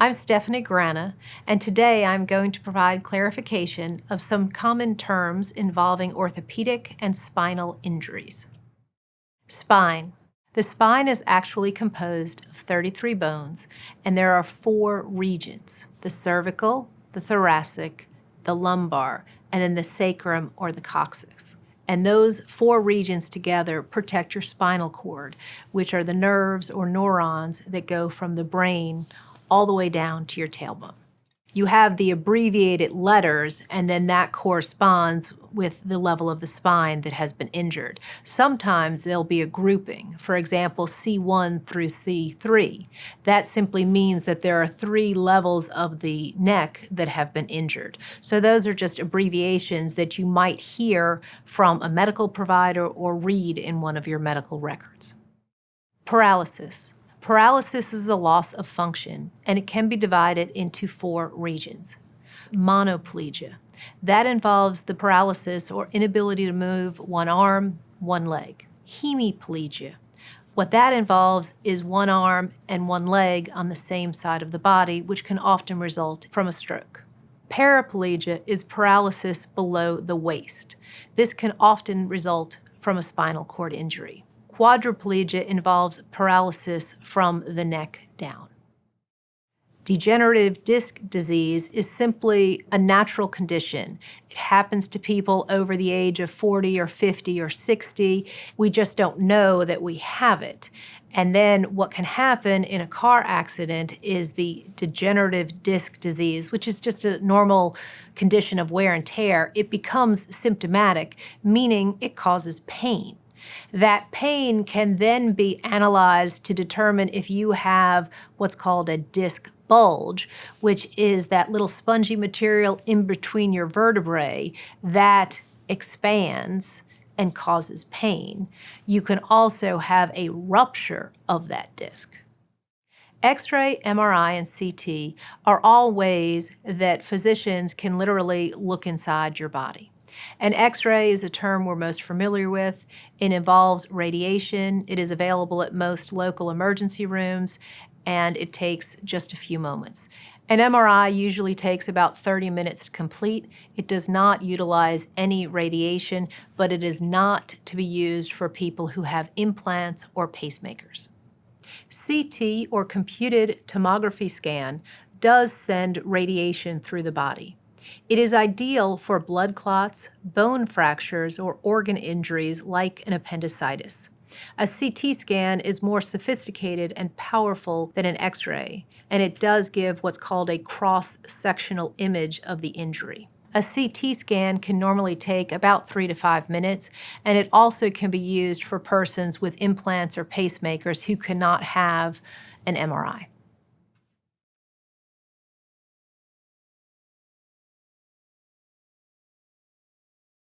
I'm Stephanie Grana, and today I'm going to provide clarification of some common terms involving orthopedic and spinal injuries. Spine. The spine is actually composed of 33 bones, and there are 4 regions: the cervical, the thoracic, the lumbar, and then the sacrum or the coccyx. And those 4 regions together protect your spinal cord, which are the nerves or neurons that go from the brain all the way down to your tailbone. You have the abbreviated letters, and then that corresponds with the level of the spine that has been injured. Sometimes there'll be a grouping, for example, C1 through C3. That simply means that there are 3 levels of the neck that have been injured. So those are just abbreviations that you might hear from a medical provider or read in one of your medical records. Paralysis. Paralysis is a loss of function, and it can be divided into 4 regions. Monoplegia. That involves the paralysis or inability to move one arm, one leg. Hemiplegia. What that involves is one arm and one leg on the same side of the body, which can often result from a stroke. Paraplegia is paralysis below the waist. This can often result from a spinal cord injury. Quadriplegia involves paralysis from the neck down. Degenerative disc disease is simply a natural condition. It happens to people over the age of 40 or 50 or 60. We just don't know that we have it. And then what can happen in a car accident is the degenerative disc disease, which is just a normal condition of wear and tear. It becomes symptomatic, meaning it causes pain. That pain can then be analyzed to determine if you have what's called a disc bulge, which is that little spongy material in between your vertebrae that expands and causes pain. You can also have a rupture of that disc. X-ray, MRI, and CT are all ways that physicians can literally look inside your body. An X-ray is a term we're most familiar with. It involves radiation. It is available at most local emergency rooms, and it takes just a few moments. An MRI usually takes about 30 minutes to complete. It does not utilize any radiation, but it is not to be used for people who have implants or pacemakers. CT, or computed tomography scan, does send radiation through the body. It is ideal for blood clots, bone fractures, or organ injuries like an appendicitis. A CT scan is more sophisticated and powerful than an X-ray, and it does give what's called a cross-sectional image of the injury. A CT scan can normally take about 3 to 5 minutes, and it also can be used for persons with implants or pacemakers who cannot have an MRI.